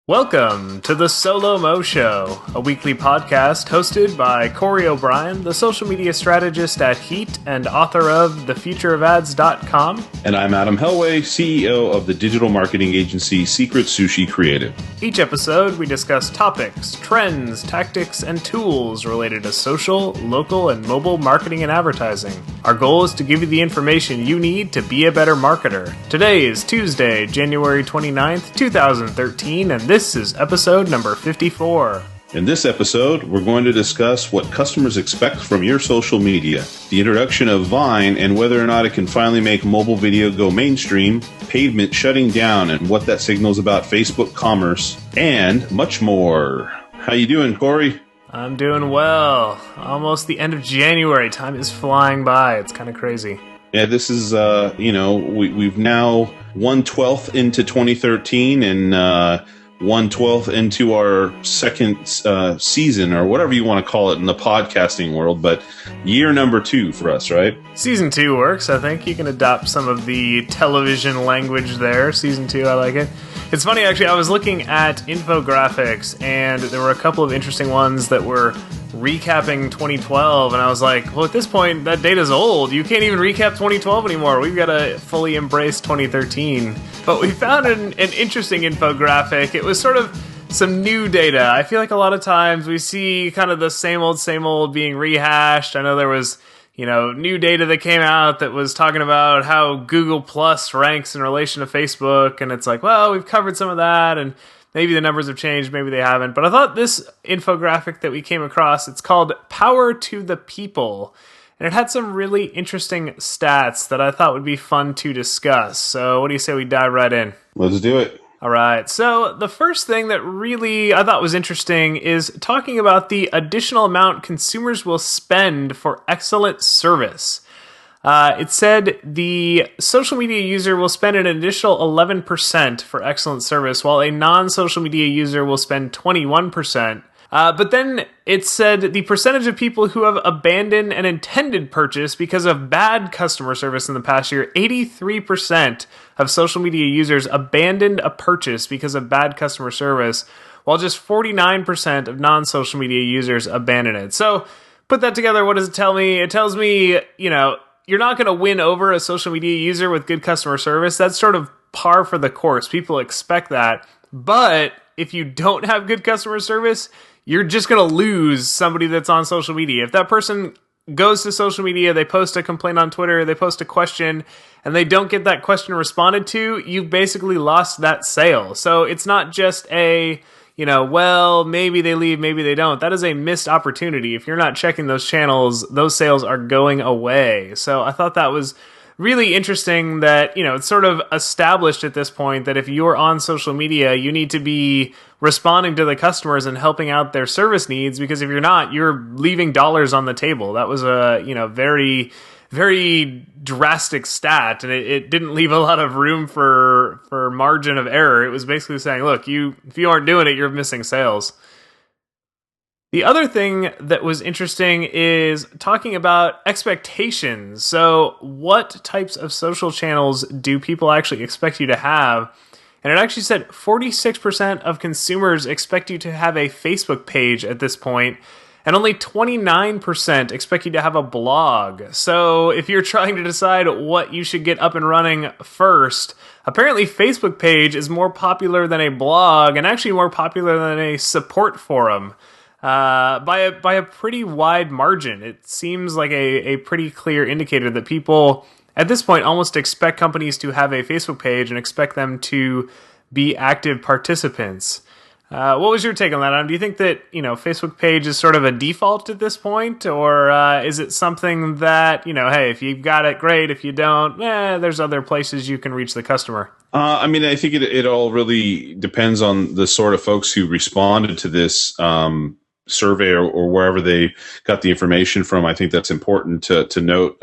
Welcome to the SoLoMo Show, a weekly podcast hosted by Corey O'Brien, the social media strategist at Heat and author of thefutureofads.com. And I'm Adam Helway, CEO of the digital marketing agency Secret Sushi Creative. Each episode, we discuss topics, trends, tactics, and tools related to social, local, and mobile marketing and advertising. Our goal is to give you the information you need to be a better marketer. Today is Tuesday, January 29th, 2013, and this is episode number 54. In this episode, we're going to discuss what customers expect from your social media, the introduction of Vine and whether or not it can finally make mobile video go mainstream, Pavement shutting down and what that signals about Facebook commerce, and much more. How you doing, Corey? I'm doing well. Almost the end of January. Time is flying by. It's kind of crazy. Yeah, this is, we've now 1/12 into 2013 and 1/12 into our second season, or whatever you want to call it in the podcasting world, but year number 2 for us, right? Season 2 works. I think you can adopt some of the television language there. Season 2, I like it. It's funny, actually, I was looking at infographics, and there were a couple of interesting ones that were recapping 2012, and I was like, well, at this point, that data's old. You can't even recap 2012 anymore. We've got to fully embrace 2013. But we found an interesting infographic. It was sort of some new data. I feel like a lot of times we see kind of the same old being rehashed. I know there was, new data that came out that was talking about how Google Plus ranks in relation to Facebook, and it's like, well, we've covered some of that, and maybe the numbers have changed, maybe they haven't. But I thought this infographic that we came across, it's called Power to the People. And it had some really interesting stats that I thought would be fun to discuss. So what do you say we dive right in? Let's do it. All right. So the first thing that really I thought was interesting is talking about the additional amount consumers will spend for excellent service. It said the social media user will spend an additional 11% for excellent service, while a non-social media user will spend 21%. But then it said the percentage of people who have abandoned an intended purchase because of bad customer service in the past year, 83% of social media users abandoned a purchase because of bad customer service, while just 49% of non-social media users abandoned it. So put that together, what does it tell me? It tells me, you're not going to win over a social media user with good customer service. That's sort of par for the course. People expect that. But if you don't have good customer service, you're just going to lose somebody that's on social media. If that person goes to social media, they post a complaint on Twitter, they post a question, and they don't get that question responded to, you've basically lost that sale. So it's not just a, maybe they leave, maybe they don't. That is a missed opportunity. If you're not checking those channels, those sales are going away. So I thought that was really interesting that, it's sort of established at this point that if you're on social media, you need to be responding to the customers and helping out their service needs, because if you're not, you're leaving dollars on the table. That was a, very, very drastic stat, and it didn't leave a lot of room for margin of error. It was basically saying, look, if you aren't doing it, you're missing sales. The other thing that was interesting is talking about expectations. So what types of social channels do people actually expect you to have? And it actually said 46% of consumers expect you to have a Facebook page at this point, and only 29% expect you to have a blog. So if you're trying to decide what you should get up and running first, apparently Facebook page is more popular than a blog, and actually more popular than a support forum. By a pretty wide margin. It seems like a pretty clear indicator that people at this point almost expect companies to have a Facebook page and expect them to be active participants. What was your take on that, Adam? Do you think that, Facebook page is sort of a default at this point, or is it something that, hey, if you've got it, great. If you don't, there's other places you can reach the customer? I think it all really depends on the sort of folks who responded to this survey or wherever they got the information from. I think that's important to note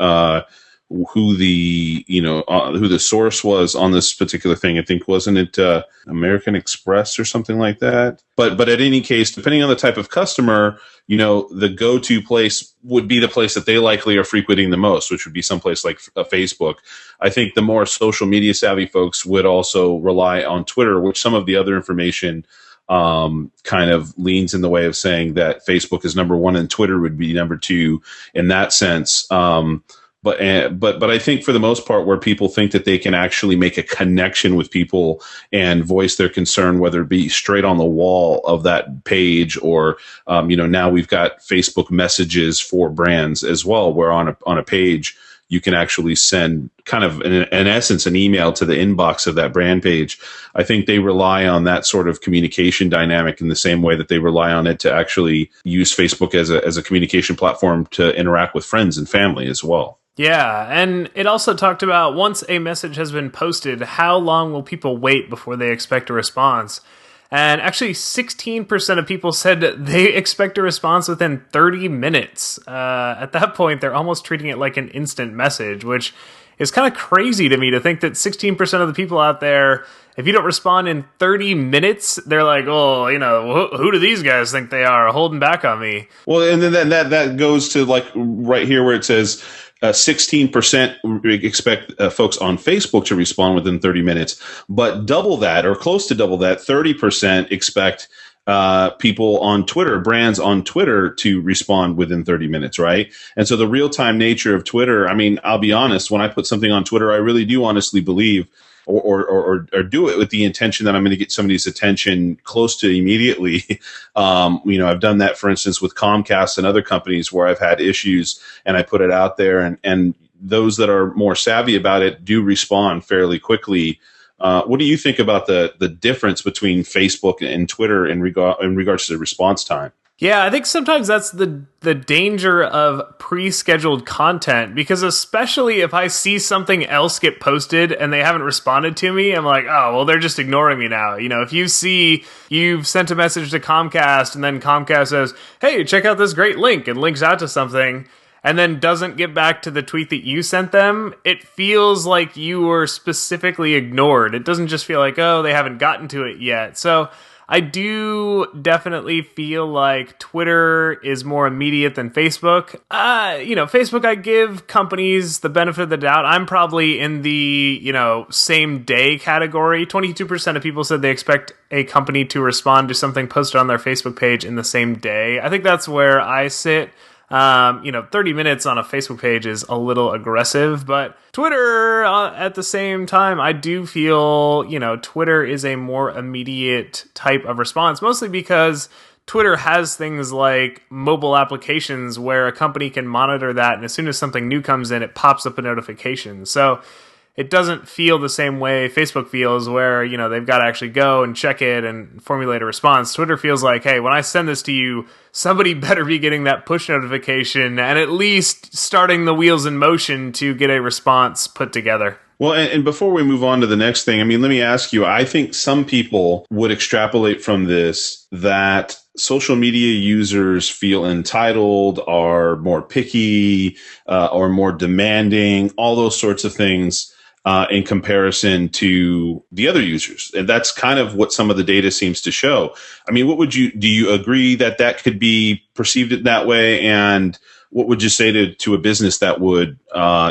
who the source was on this particular thing. I think, wasn't it American Express or something like that? But at any case, depending on the type of customer, the go-to place would be the place that they likely are frequenting the most, which would be someplace like Facebook. I think the more social media savvy folks would also rely on Twitter, which some of the other information kind of leans in the way of saying that Facebook is number one and Twitter would be number two in that sense. But I think for the most part, where people think that they can actually make a connection with people and voice their concern, whether it be straight on the wall of that page or, now we've got Facebook messages for brands as well, where on a page you can actually send kind of in essence an email to the inbox of that brand page. I think they rely on that sort of communication dynamic in the same way that they rely on it to actually use Facebook as a communication platform to interact with friends and family as well. Yeah, and it also talked about once a message has been posted, how long will people wait before they expect a response? And actually, 16% of people said they expect a response within 30 minutes. At that point, they're almost treating it like an instant message, which is kind of crazy to me to think that 16% of the people out there, if you don't respond in 30 minutes, they're like, oh, who do these guys think they are holding back on me? Well, and then that goes to like right here where it says 16% expect folks on Facebook to respond within 30 minutes, but double that or close to double that, 30% expect people on Twitter, brands on Twitter to respond within 30 minutes, right? And so the real-time nature of Twitter, I mean, I'll be honest, when I put something on Twitter, I really do honestly believe or do it with the intention that I'm going to get somebody's attention close to immediately. I've done that, for instance, with Comcast and other companies where I've had issues and I put it out there and those that are more savvy about it do respond fairly quickly. What do you think about the difference between Facebook and Twitter in regards to the response time? Yeah, I think sometimes that's the danger of pre-scheduled content, because especially if I see something else get posted and they haven't responded to me, I'm like, oh, well, they're just ignoring me now. If you see you've sent a message to Comcast and then Comcast says, hey, check out this great link and links out to something, and then doesn't get back to the tweet that you sent them, it feels like you were specifically ignored. It doesn't just feel like, oh, they haven't gotten to it yet. So I do definitely feel like Twitter is more immediate than Facebook. Facebook, I give companies the benefit of the doubt. I'm probably in the, same day category. 22% of people said they expect a company to respond to something posted on their Facebook page in the same day. I think that's where I sit. 30 minutes on a Facebook page is a little aggressive, but Twitter, at the same time, I do feel, Twitter is a more immediate type of response, mostly because Twitter has things like mobile applications where a company can monitor that, and as soon as something new comes in, it pops up a notification. So it doesn't feel the same way Facebook feels, where, they've got to actually go and check it and formulate a response. Twitter feels like, hey, when I send this to you, somebody better be getting that push notification and at least starting the wheels in motion to get a response put together. Well, and before we move on to the next thing, let me ask you, I think some people would extrapolate from this that social media users feel entitled, are more picky, or more demanding, all those sorts of things. In comparison to the other users. And that's kind of what some of the data seems to show. Do you agree that could be perceived that way? And what would you say to a business that would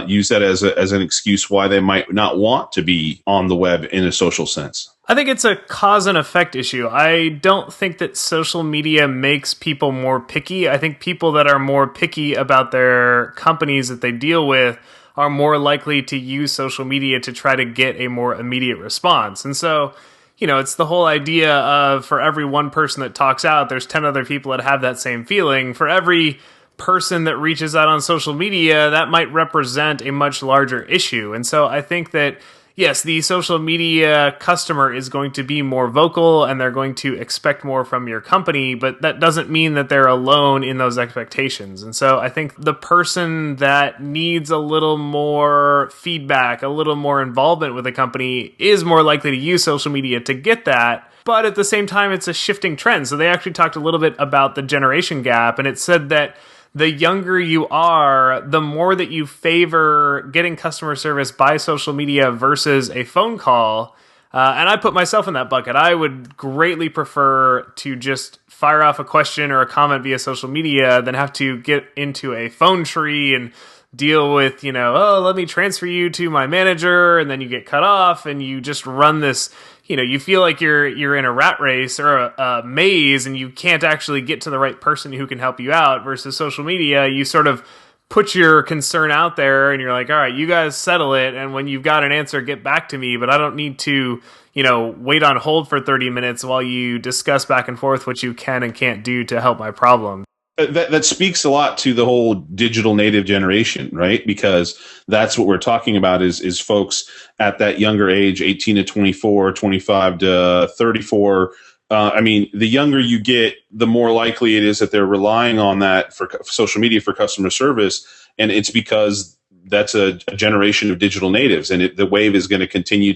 use that as an excuse why they might not want to be on the web in a social sense? I think it's a cause and effect issue. I don't think that social media makes people more picky. I think people that are more picky about their companies that they deal with are more likely to use social media to try to get a more immediate response. And so, it's the whole idea of for every one person that talks out, there's 10 other people that have that same feeling. For every person that reaches out on social media, that might represent a much larger issue. And so I think that, yes, the social media customer is going to be more vocal and they're going to expect more from your company, but that doesn't mean that they're alone in those expectations. And so I think the person that needs a little more feedback, a little more involvement with a company is more likely to use social media to get that. But at the same time, it's a shifting trend. So they actually talked a little bit about the generation gap, and it said that the younger you are, the more that you favor getting customer service by social media versus a phone call. And I put myself in that bucket. I would greatly prefer to just fire off a question or a comment via social media than have to get into a phone tree and deal with, oh, let me transfer you to my manager, and then you get cut off, and you just run this, you feel like you're in a rat race or a maze, and you can't actually get to the right person who can help you out. Versus social media, you sort of put your concern out there and you're like, all right, you guys settle it, and when you've got an answer, get back to me, but I don't need to wait on hold for 30 minutes while you discuss back and forth what you can and can't do to help my problem. That speaks a lot to the whole digital native generation, right? Because that's what we're talking about is folks at that younger age, 18 to 24, 25 to 34. The younger you get, the more likely it is that they're relying on that for social media for customer service. And it's because that's a generation of digital natives, and the wave is going to continue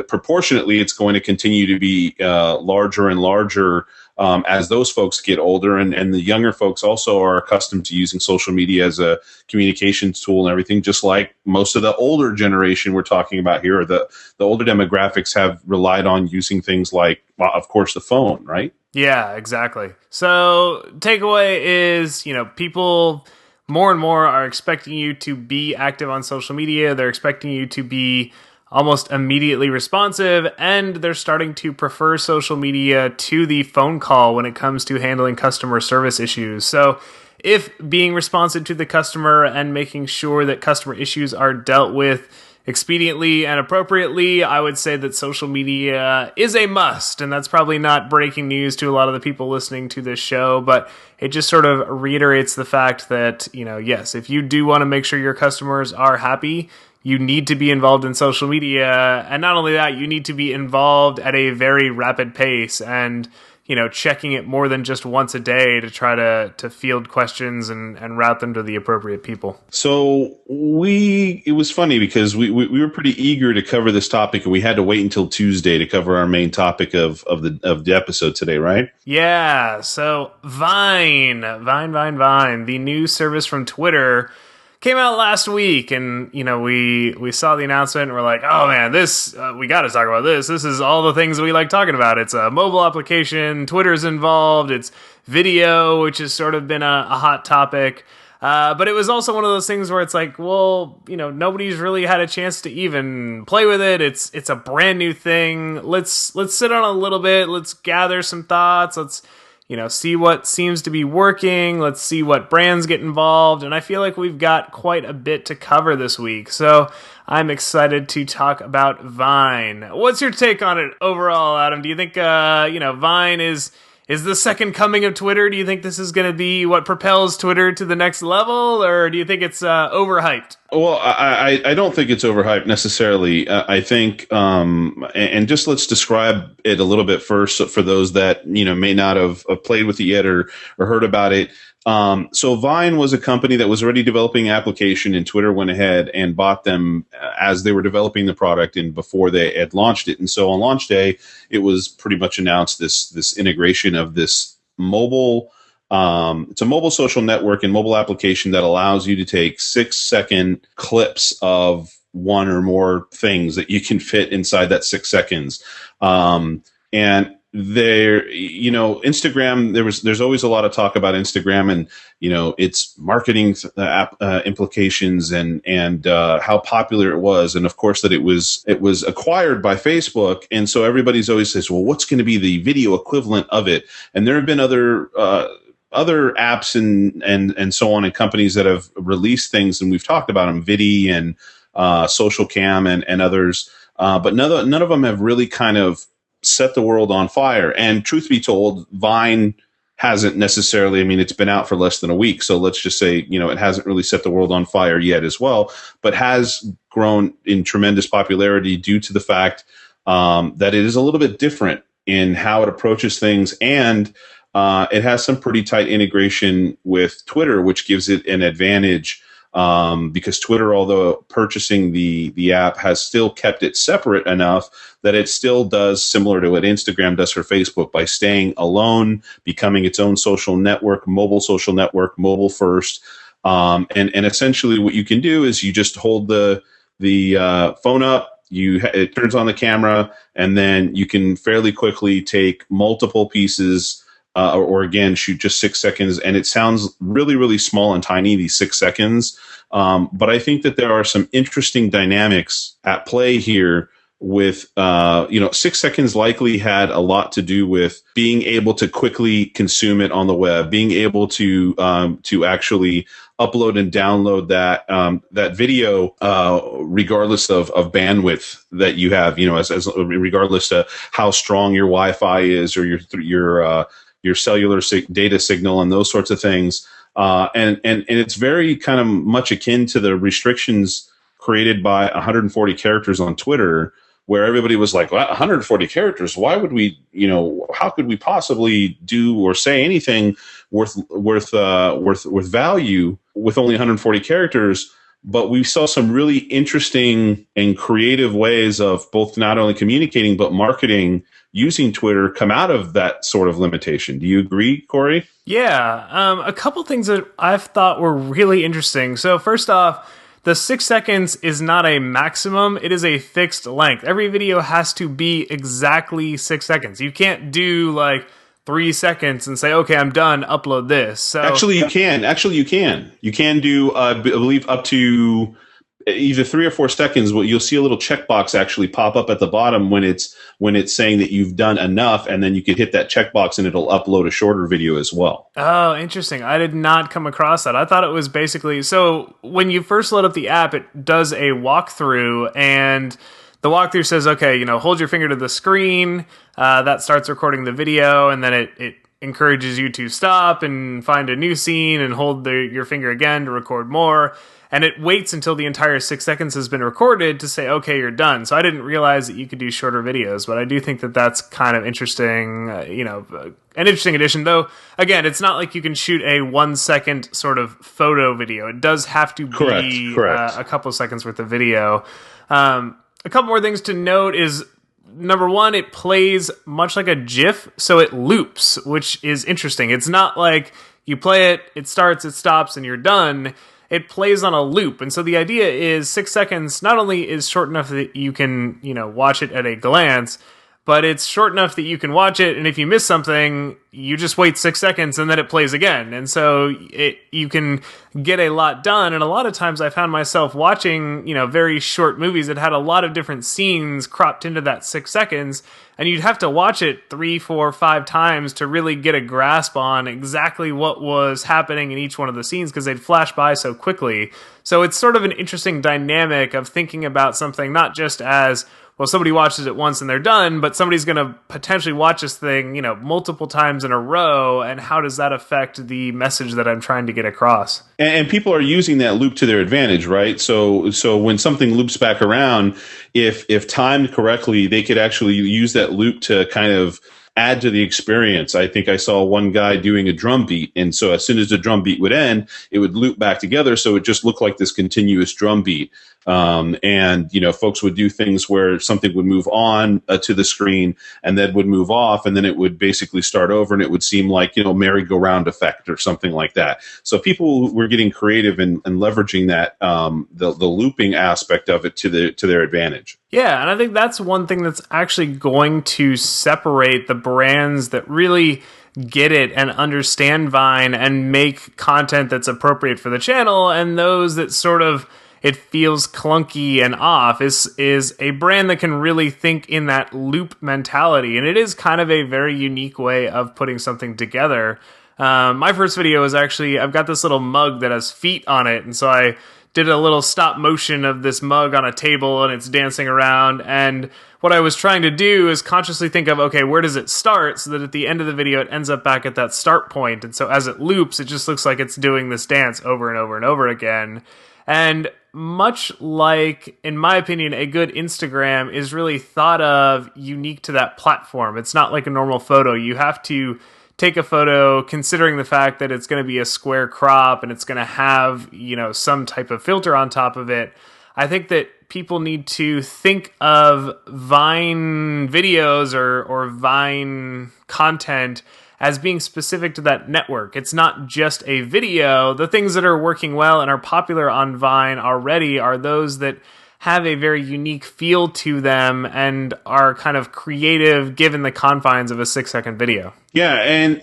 proportionately, it's going to continue to be larger and larger as those folks get older, and the younger folks also are accustomed to using social media as a communications tool and everything, just like most of the older generation we're talking about here, or the older demographics have relied on using things like, well, of course, the phone, right? Yeah, exactly. So takeaway is, people more and more are expecting you to be active on social media. They're expecting you to be almost immediately responsive, and they're starting to prefer social media to the phone call when it comes to handling customer service issues. So if being responsive to the customer and making sure that customer issues are dealt with expediently and appropriately, I would say that social media is a must. And that's probably not breaking news to a lot of the people listening to this show, but it just sort of reiterates the fact that, yes, if you do want to make sure your customers are happy, you need to be involved in social media. And not only that, you need to be involved at a very rapid pace and, checking it more than just once a day to try to field questions and route them to the appropriate people. So it was funny because we were pretty eager to cover this topic, and we had to wait until Tuesday to cover our main topic of the episode today, right? Yeah. So Vine, the new service from Twitter, came out last week, and we saw the announcement and we're like, oh man, this we got to talk about this. This is all the things we like talking about. It's a mobile application, Twitter's involved, it's video, which has sort of been a hot topic. But it was also one of those things where it's like, well, nobody's really had a chance to even play with it. It's a brand new thing. Let's sit on a little bit. Let's gather some thoughts. Let's see what seems to be working. Let's see what brands get involved. And I feel like we've got quite a bit to cover this week. So I'm excited to talk about Vine. What's your take on it overall, Adam? Do you think, Vine is the second coming of Twitter? Do you think this is going to be what propels Twitter to the next level? Or do you think it's overhyped? Well, I don't think it's overhyped necessarily. I think, and just let's describe it a little bit first for those that may not have played with it yet or heard about it. So Vine was a company that was already developing an application, and Twitter went ahead and bought them as they were developing the product and before they had launched it. And so on launch day, it was pretty much announced this integration of this mobile. It's a mobile social network and mobile application that allows you to take 6-second clips of one or more things that you can fit inside that 6 seconds. And there, Instagram, there's always a lot of talk about Instagram and, its marketing implications and how popular it was. And of course that it was acquired by Facebook. And so everybody's always says, well, what's going to be the video equivalent of it? And there have been other apps and so on, and companies that have released things, and we've talked about them, Vidi and Social Cam and others, but none of them have really kind of set the world on fire. And truth be told, Vine hasn't necessarily, it's been out for less than a week, so let's just say, it hasn't really set the world on fire yet as well, but has grown in tremendous popularity due to the fact that it is a little bit different in how it approaches things, and it has some pretty tight integration with Twitter, which gives it an advantage because Twitter, although purchasing the app, has still kept it separate enough that it still does similar to what Instagram does for Facebook by staying alone, becoming its own social network, mobile first. And essentially what you can do is you just hold the phone up, it turns on the camera, and then you can fairly quickly take multiple pieces or again, shoot just 6 seconds. And it sounds really, really small and tiny, these 6 seconds. But I think that there are some interesting dynamics at play here with, 6 seconds likely had a lot to do with being able to quickly consume it on the web, being able to actually upload and download that video, regardless of bandwidth that you have, as regardless of how strong your Wi-Fi is or your cellular data signal and those sorts of things. And it's very kind of much akin to the restrictions created by 140 characters on Twitter, where everybody was like, well, 140 characters, why would we, how could we possibly do or say anything worth value with only 140 characters? But we saw some really interesting and creative ways of both not only communicating, but marketing using Twitter come out of that sort of limitation. Do you agree, Corey? Yeah. A couple things that I've thought were really interesting. So first off, the 6 seconds is not a maximum. It is a fixed length. Every video has to be exactly 6 seconds. You can't do like 3 seconds and say, okay, I'm done, upload this. So Actually, you can. You can do, I believe, up to either 3 or 4 seconds. Well, you'll see a little checkbox actually pop up at the bottom when it's saying that you've done enough, and then you can hit that checkbox and it'll upload a shorter video as well. Oh, interesting. I did not come across that. I thought it was basically, so when you first load up the app, it does a walkthrough, and the walkthrough says, okay, hold your finger to the screen. That starts recording the video, and then it encourages you to stop and find a new scene and hold your finger again to record more. And it waits until the entire 6 seconds has been recorded to say, okay, you're done. So I didn't realize that you could do shorter videos, but I do think that that's kind of interesting, an interesting addition. Though, again, it's not like you can shoot a 1 second sort of photo video. It does have to be Correct. A couple seconds worth of video. A couple more things to note is, number one, it plays much like a GIF, so it loops, which is interesting. It's not like you play it, it starts, it stops, and you're done. It plays on a loop. And so the idea is 6 seconds not only is short enough that you can, watch it at a glance, but it's short enough that you can watch it, and if you miss something, you just wait 6 seconds and then it plays again. And so you can get a lot done. And a lot of times I found myself watching, very short movies that had a lot of different scenes cropped into that 6 seconds, and you'd have to watch it 3, 4, 5 times to really get a grasp on exactly what was happening in each one of the scenes, because they'd flash by so quickly. So it's sort of an interesting dynamic of thinking about something not just as, well, somebody watches it once and they're done, but somebody's going to potentially watch this thing, multiple times in a row, and how does that affect the message that I'm trying to get across? And people are using that loop to their advantage, right? So when something loops back around, if timed correctly, they could actually use that loop to kind of add to the experience. I think I saw one guy doing a drum beat, and so as soon as the drum beat would end, it would loop back together, so it just looked like this continuous drum beat. And folks would do things where something would move on to the screen and then would move off, and then it would basically start over, and it would seem like merry-go-round effect or something like that. So people were getting creative and leveraging that the looping aspect of it to their advantage. Yeah, and I think that's one thing that's actually going to separate the brands that really get it and understand Vine and make content that's appropriate for the channel, and those that sort of it feels clunky and off is a brand that can really think in that loop mentality. And it is kind of a very unique way of putting something together. My first video is actually, I've got this little mug that has feet on it, and so I did a little stop motion of this mug on a table, and it's dancing around. And what I was trying to do is consciously think of, okay, where does it start, so that at the end of the video, it ends up back at that start point. And so as it loops, it just looks like it's doing this dance over and over and over again. And much like, in my opinion, a good Instagram is really thought of unique to that platform. It's not like a normal photo. You have to take a photo considering the fact that it's going to be a square crop and it's going to have, some type of filter on top of it. I think that people need to think of Vine videos or Vine content as being specific to that network. It's not just a video. The things that are working well and are popular on Vine already are those that have a very unique feel to them and are kind of creative given the confines of a 6-second video. Yeah, and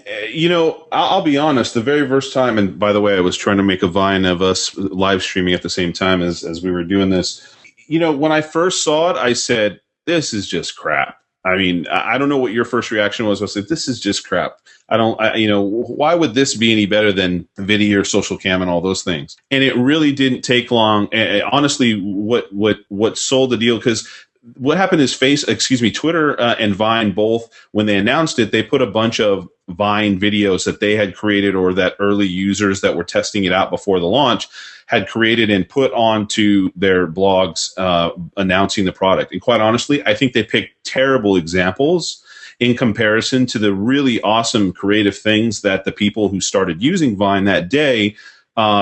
I'll be honest. The very first time, and by the way, I was trying to make a Vine of us live streaming at the same time as we were doing this. When I first saw it, I said, "This is just crap." I mean, I don't know what your first reaction was. I said, "This is just crap." Why would this be any better than video or social cam and all those things? And it really didn't take long. Honestly, what sold the deal, because what happened is Twitter and Vine both, when they announced it, they put a bunch of Vine videos that they had created or that early users that were testing it out before the launch had created and put onto their blogs announcing the product. And quite honestly, I think they picked terrible examples in comparison to the really awesome creative things that the people who started using Vine that day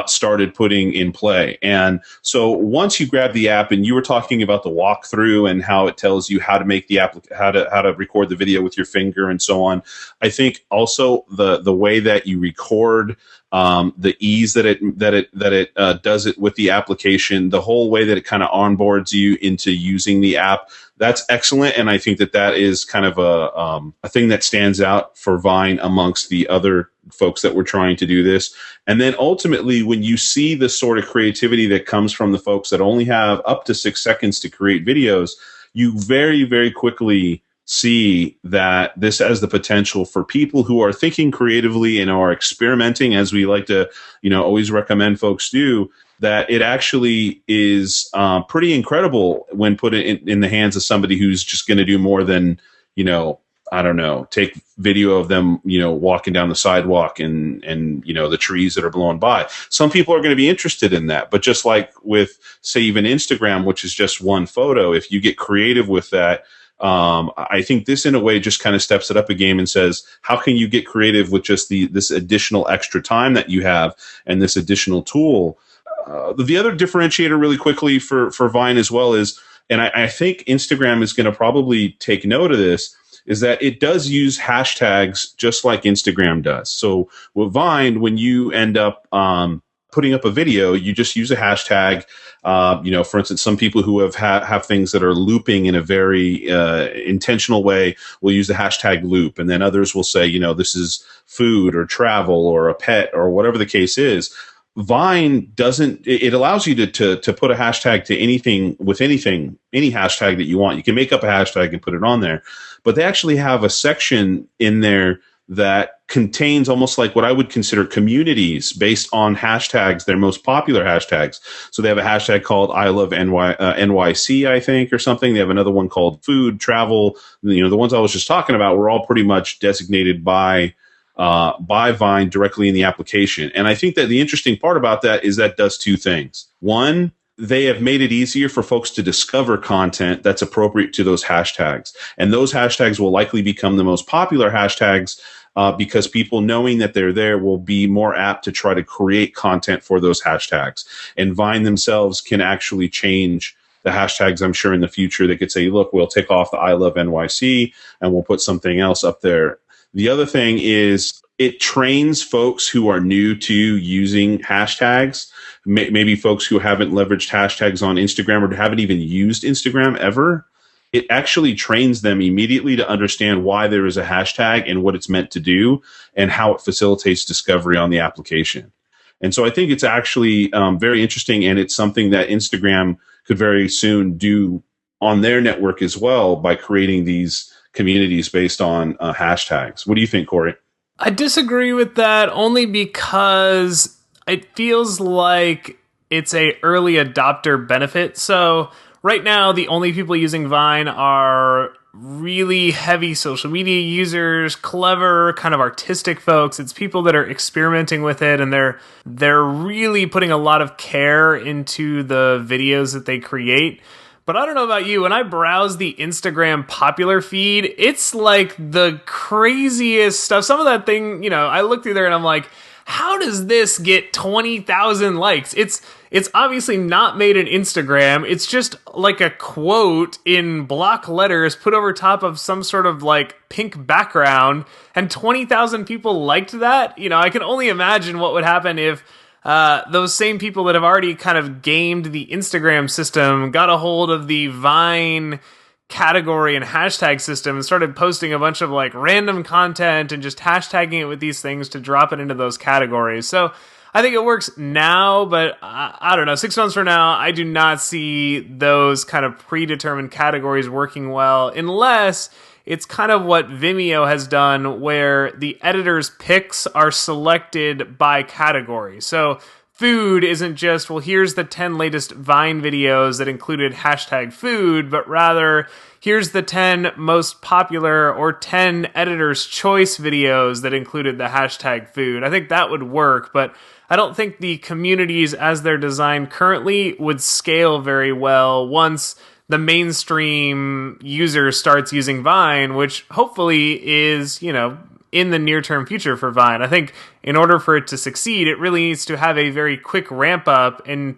started putting in play. And so once you grab the app, and you were talking about the walkthrough and how it tells you how to make the how to record the video with your finger and so on, I think also the way that you record, the ease that it does it with the application, the whole way that it kind of onboards you into using the app, that's excellent. And I think that is kind of a thing that stands out for Vine amongst the other folks that were trying to do this. And then ultimately, when you see the sort of creativity that comes from the folks that only have up to 6 seconds to create videos, you very, very quickly see that this has the potential for people who are thinking creatively and are experimenting, as we like to, always recommend folks do, that it actually is pretty incredible when put in the hands of somebody who's just going to do more than, I don't know, take video of them, walking down the sidewalk and the trees that are blowing by. Some people are going to be interested in that. But just like with, say, even Instagram, which is just one photo, if you get creative with that, I think this, in a way, just kind of steps it up a game and says, how can you get creative with just this additional extra time that you have and this additional tool? The other differentiator really quickly for Vine as well is, and I think Instagram is going to probably take note of this, is that it does use hashtags just like Instagram does. So with Vine, when you end up putting up a video, you just use a hashtag. For instance, some people who have things that are looping in a very intentional way will use the hashtag loop. And then others will say, this is food or travel or a pet or whatever the case is. Vine doesn't, it allows you to put a hashtag to anything with anything, any hashtag that you want. You can make up a hashtag and put it on there. But they actually have a section in there that contains almost like what I would consider communities based on hashtags, their most popular hashtags. So they have a hashtag called I Love NYC, I think, or something. They have another one called food, travel. The ones I was just talking about were all pretty much designated by Vine directly in the application. And I think that the interesting part about that is that does two things. One, they have made it easier for folks to discover content that's appropriate to those hashtags. And those hashtags will likely become the most popular hashtags because people knowing that they're there will be more apt to try to create content for those hashtags. And Vine themselves can actually change the hashtags, I'm sure, in the future. They could say, look, we'll take off the I Love NYC and we'll put something else up there. The other thing is it trains folks who are new to using hashtags, maybe folks who haven't leveraged hashtags on Instagram or haven't even used Instagram ever. It actually trains them immediately to understand why there is a hashtag and what it's meant to do and how it facilitates discovery on the application. And so I think it's actually very interesting, and it's something that Instagram could very soon do on their network as well by creating these communities based on hashtags. What do you think, Corey? I disagree with that only because it feels like it's a early adopter benefit. So right now, the only people using Vine are really heavy social media users, clever, kind of artistic folks. It's people that are experimenting with it, and they're really putting a lot of care into the videos that they create. But I don't know about you, when I browse the Instagram popular feed, it's like the craziest stuff. Some of that thing, I look through there and I'm like, how does this get 20,000 likes? It's obviously not made in Instagram. It's just like a quote in block letters put over top of some sort of like pink background, and 20,000 people liked that. I can only imagine what would happen if those same people that have already kind of gamed the Instagram system got a hold of the Vine category and hashtag system and started posting a bunch of like random content and just hashtagging it with these things to drop it into those categories. So I think it works now, but I don't know. 6 months from now, I do not see those kind of predetermined categories working well unless it's kind of what Vimeo has done where the editor's picks are selected by category. So food isn't just, well, here's the 10 latest Vine videos that included hashtag food, but rather here's the 10 most popular or 10 editor's choice videos that included the hashtag food. I think that would work, but I don't think the communities as they're designed currently would scale very well once the mainstream user starts using Vine, which hopefully is, in the near-term future for Vine. I think in order for it to succeed, it really needs to have a very quick ramp-up and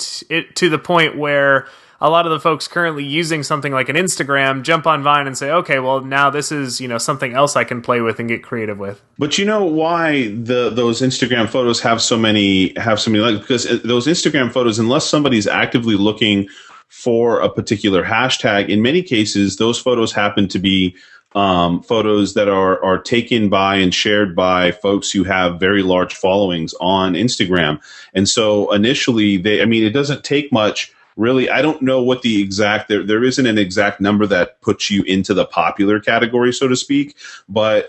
to the point where a lot of the folks currently using something like an Instagram jump on Vine and say, okay, well, now this is, something else I can play with and get creative with. But you know why those Instagram photos have so many likes? Because those Instagram photos, unless somebody's actively looking for a particular hashtag, in many cases, those photos happen to be photos that are taken by and shared by folks who have very large followings on Instagram. And so initially, it doesn't take much. Really, I don't know what the exact, there isn't an exact number that puts you into the popular category, so to speak. But,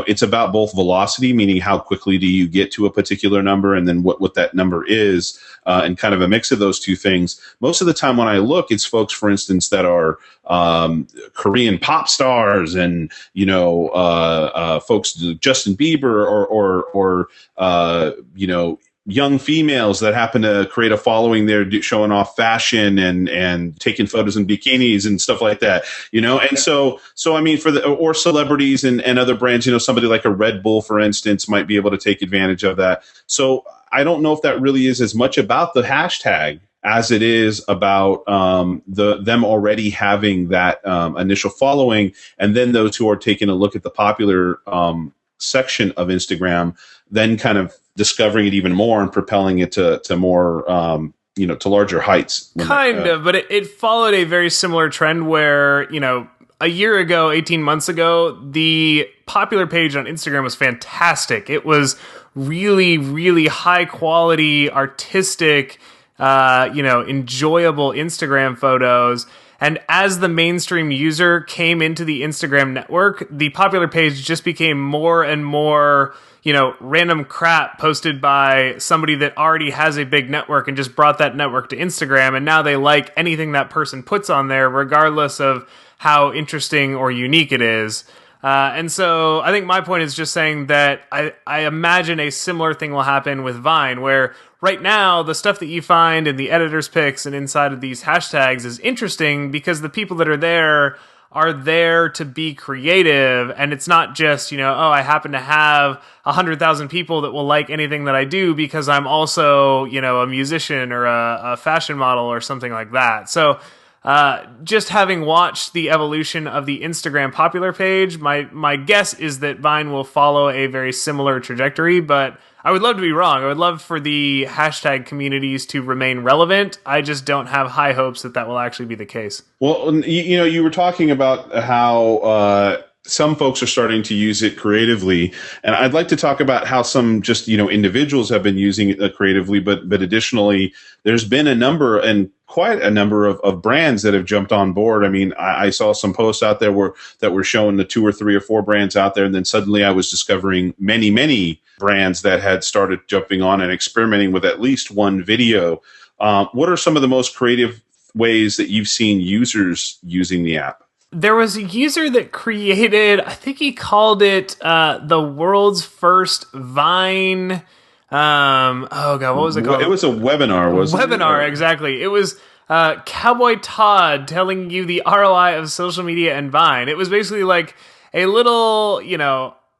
it's about both velocity, meaning how quickly do you get to a particular number, and then what that number is, and kind of a mix of those two things. Most of the time when I look, it's folks, for instance, that are Korean pop stars and, folks, Justin Bieber or young females that happen to create a following there showing off fashion and taking photos in bikinis and stuff like that, and so or celebrities and other brands, somebody like a Red Bull, for instance, might be able to take advantage of that. So I don't know if that really is as much about the hashtag as it is about them already having that initial following, and then those who are taking a look at the popular section of Instagram, then kind of discovering it even more and propelling it to more, to larger heights. But it followed a very similar trend where, a year ago, 18 months ago, the popular page on Instagram was fantastic. It was really, really high quality, artistic, enjoyable Instagram photos. And as the mainstream user came into the Instagram network, the popular page just became more and more, random crap posted by somebody that already has a big network and just brought that network to Instagram. And now they like anything that person puts on there, regardless of how interesting or unique it is. And so I think my point is just saying that I imagine a similar thing will happen with Vine, where right now the stuff that you find in the editor's picks and inside of these hashtags is interesting because the people that are there to be creative, and it's not just, I happen to have 100,000 people that will like anything that I do because I'm also, a musician or a fashion model or something like that. So just having watched the evolution of the Instagram popular page, my guess is that Vine will follow a very similar trajectory, but I would love to be wrong. I would love for the hashtag communities to remain relevant. I just don't have high hopes that will actually be the case. Well, you were talking about how some folks are starting to use it creatively, and I'd like to talk about how some just individuals have been using it creatively, but additionally, there's been quite a number of brands that have jumped on board. I mean, I saw some posts out there that were showing the 2 or 3 or 4 brands out there, and then suddenly I was discovering many brands that had started jumping on and experimenting with at least one video. What are some of the most creative ways that you've seen users using the app? There was a user that created, I think he called it the world's first Vine. What was it called? It was a webinar, wasn't it? Webinar, exactly. It was Cowboy Todd telling you the ROI of social media and Vine. It was basically like a little,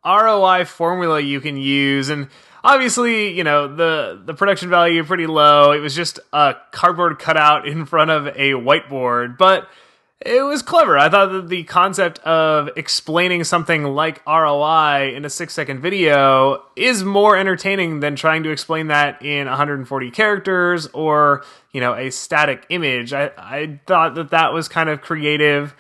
ROI formula you can use. And obviously, the production value pretty low. It was just a cardboard cutout in front of a whiteboard. But It was clever. I thought that the concept of explaining something like ROI in a 6-second video is more entertaining than trying to explain that in 140 characters or, a static image. I thought that that was kind of creative.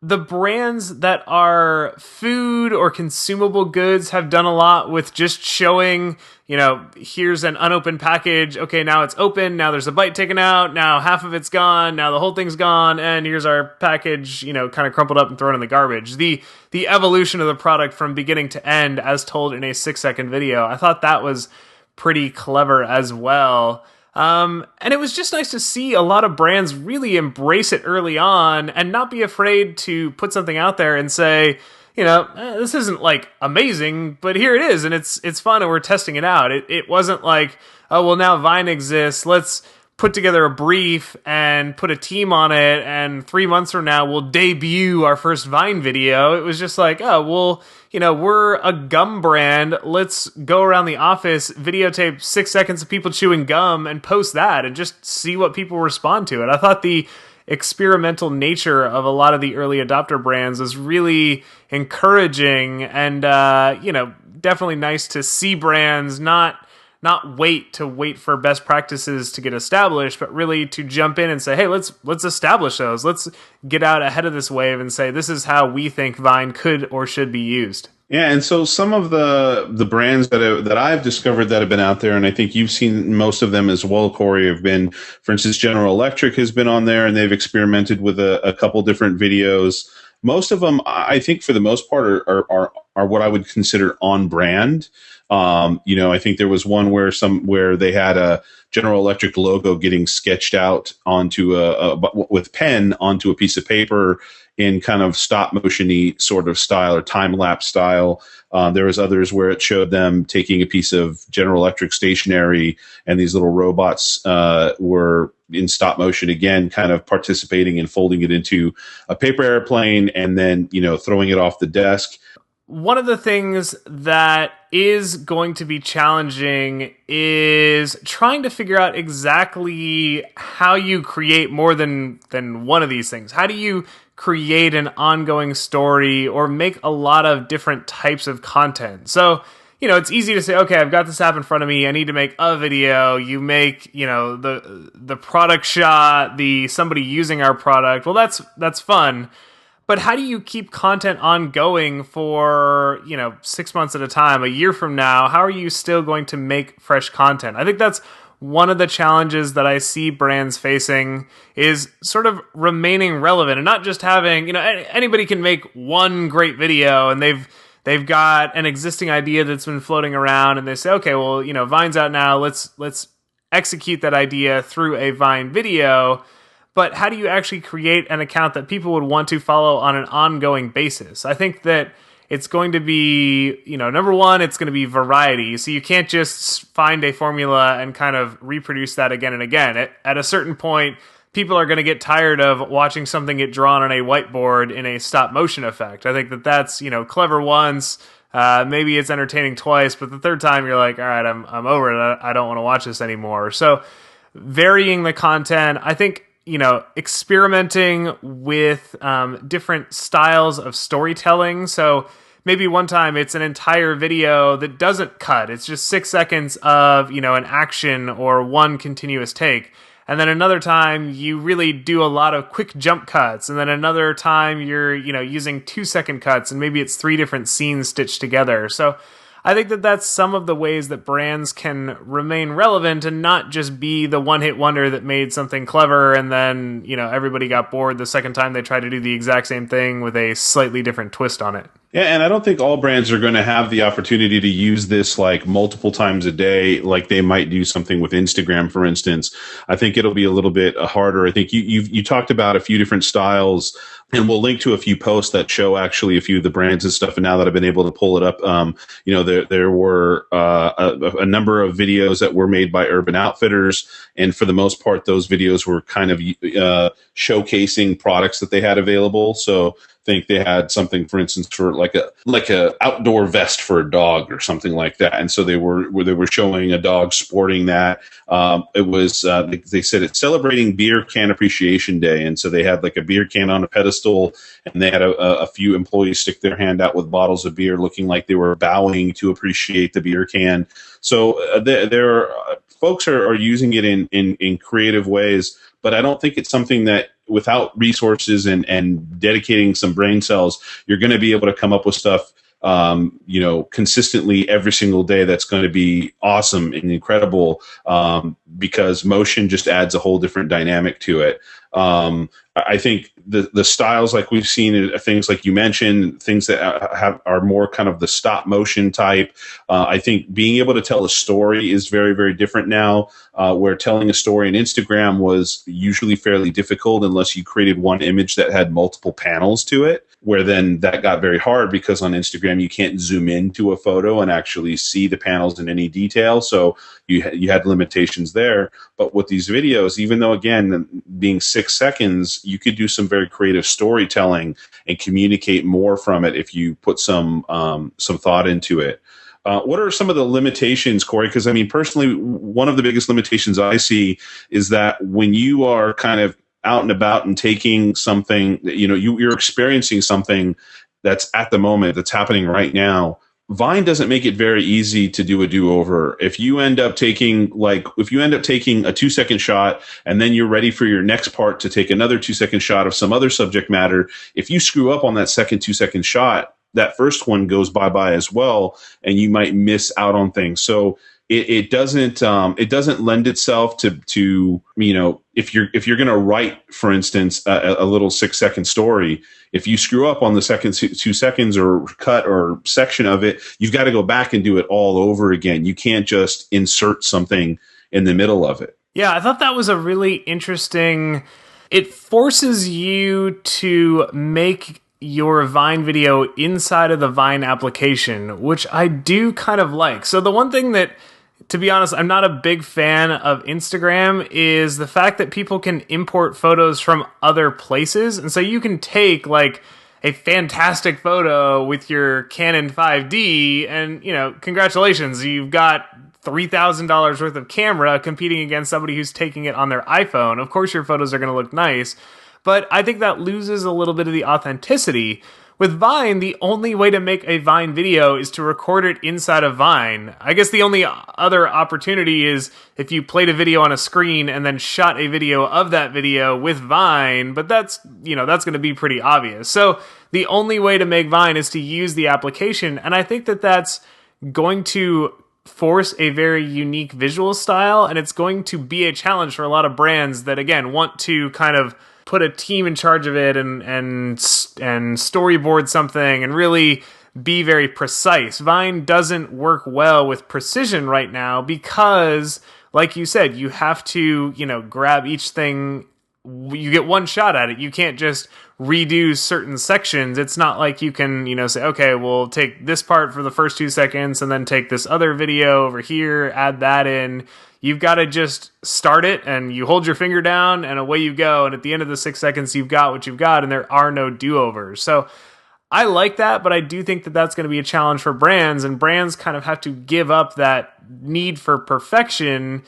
The brands that are food or consumable goods have done a lot with just showing, here's an unopened package. Okay, now it's open. Now there's a bite taken out. Now half of it's gone. Now the whole thing's gone. And here's our package, kind of crumpled up and thrown in the garbage. The evolution of the product from beginning to end as told in a 6-second video. I thought that was pretty clever as well. And it was just nice to see a lot of brands really embrace it early on and not be afraid to put something out there and say, this isn't like amazing, but here it is, and it's fun, and we're testing it out. It wasn't like, oh, well, now Vine exists, let's put together a brief and put a team on it, and 3 months from now we'll debut our first Vine video. It was just like, oh, well, we're a gum brand. Let's go around the office, videotape 6 seconds of people chewing gum and post that and just see what people respond to it. I thought the experimental nature of a lot of the early adopter brands was really encouraging and, definitely nice to see brands not wait for best practices to get established, but really to jump in and say, hey, let's establish those. Let's get out ahead of this wave and say, this is how we think Vine could or should be used. Yeah, and so some of the brands that I've discovered that have been out there, and I think you've seen most of them as well, Corey, have been, for instance, General Electric has been on there, and they've experimented with a couple different videos. Most of them, I think, for the most part, are what I would consider on brand. I think there was one where they had a General Electric logo getting sketched out onto with pen onto a piece of paper in kind of stop motion-y sort of style or time lapse style. There was others where it showed them taking a piece of General Electric stationery, and these little robots were in stop motion again, kind of participating and folding it into a paper airplane, and then throwing it off the desk. One of the things that is going to be challenging is trying to figure out exactly how you create more than one of these things. How do you create an ongoing story or make a lot of different types of content? So, it's easy to say, okay, I've got this app in front of me. I need to make a video. You make, the product shot, somebody using our product. Well, that's fun. But how do you keep content ongoing for, 6 months at a time, a year from now? How are you still going to make fresh content? I think that's one of the challenges that I see brands facing is sort of remaining relevant and not just having, anybody can make one great video and they've got an existing idea that's been floating around and they say, okay, well, Vine's out now. Let's execute that idea through a Vine video. But how do you actually create an account that people would want to follow on an ongoing basis? I think that it's going to be, number one, it's going to be variety. So you can't just find a formula and kind of reproduce that again and again. At a certain point, people are going to get tired of watching something get drawn on a whiteboard in a stop motion effect. I think that that's, clever once. Maybe it's entertaining twice, but the third time you're like, all right, I'm over it. I don't want to watch this anymore. So varying the content, I think, experimenting with different styles of storytelling. So maybe one time it's an entire video that doesn't cut. It's just 6 seconds of, an action or one continuous take. And then another time you really do a lot of quick jump cuts. And then another time you're, using 2-second cuts and maybe it's 3 different scenes stitched together. So I think that that's some of the ways that brands can remain relevant and not just be the one-hit wonder that made something clever and then, everybody got bored the second time they tried to do the exact same thing with a slightly different twist on it. Yeah, and I don't think all brands are going to have the opportunity to use this like multiple times a day, like they might do something with Instagram, for instance. I think it'll be a little bit harder. I think you talked about a few different styles, and we'll link to a few posts that show actually a few of the brands and stuff. And now that I've been able to pull it up, there were a number of videos that were made by Urban Outfitters, and for the most part, those videos were kind of showcasing products that they had available. So think they had something, for instance, for like a outdoor vest for a dog or something like that, and so they were showing a dog sporting that. It was they said it's celebrating Beer Can Appreciation Day, and so they had like a beer can on a pedestal, and they had a few employees stick their hand out with bottles of beer, looking like they were bowing to appreciate the beer can. So there are folks are using it in creative ways, but I don't think it's something that, without resources and dedicating some brain cells, you're going to be able to come up with stuff, consistently every single day. That's going to be awesome and incredible, because motion just adds a whole different dynamic to it. I think the styles, like we've seen, things like you mentioned, things that are more kind of the stop motion type. I think being able to tell a story is very, very different now, where telling a story in Instagram was usually fairly difficult unless you created one image that had multiple panels to it, where then that got very hard because on Instagram you can't zoom into a photo and actually see the panels in any detail. So you had limitations there. But with these videos, even though, again, being 6 seconds, you could do some very creative storytelling and communicate more from it if you put some thought into it. What are some of the limitations, Corey? Because, I mean, personally, one of the biggest limitations I see is that when you are kind of out and about and taking something, you're experiencing something that's at the moment, that's happening right now, Vine doesn't make it very easy to do a do-over. If you end up taking a 2-second shot and then you're ready for your next part to take another 2-second shot of some other subject matter, if you screw up on that second 2-second shot, that first one goes bye-bye as well, and you might miss out on things. So it doesn't lend itself to if you're going to write, for instance, a little 6-second story, if you screw up on the second 2 seconds or cut or section of it, you've got to go back and do it all over again. You can't just insert something in the middle of it. Yeah, I thought that was a really interesting. It forces you to make your Vine video inside of the Vine application, which I do kind of like. So the one thing that, to be honest, I'm not a big fan of Instagram is the fact that people can import photos from other places. And so you can take like a fantastic photo with your Canon 5D and, congratulations, you've got $3,000 worth of camera competing against somebody who's taking it on their iPhone. Of course, your photos are going to look nice, but I think that loses a little bit of the authenticity. With Vine, the only way to make a Vine video is to record it inside of Vine. I guess the only other opportunity is if you played a video on a screen and then shot a video of that video with Vine, but that's going to be pretty obvious. So the only way to make Vine is to use the application, and I think that that's going to force a very unique visual style, and it's going to be a challenge for a lot of brands that, again, want to kind of put a team in charge of it and storyboard something and really be very precise. Vine doesn't work well with precision right now because, like you said, you have to, grab each thing. You get one shot at it. You can't just redo certain sections. It's not like you can, say, okay, we'll take this part for the first 2 seconds and then take this other video over here, add that in. You've got to just start it and you hold your finger down and away you go. And at the end of the 6 seconds, you've got what you've got and there are no do-overs. So I like that, but I do think that that's going to be a challenge for brands, and brands kind of have to give up that need for perfection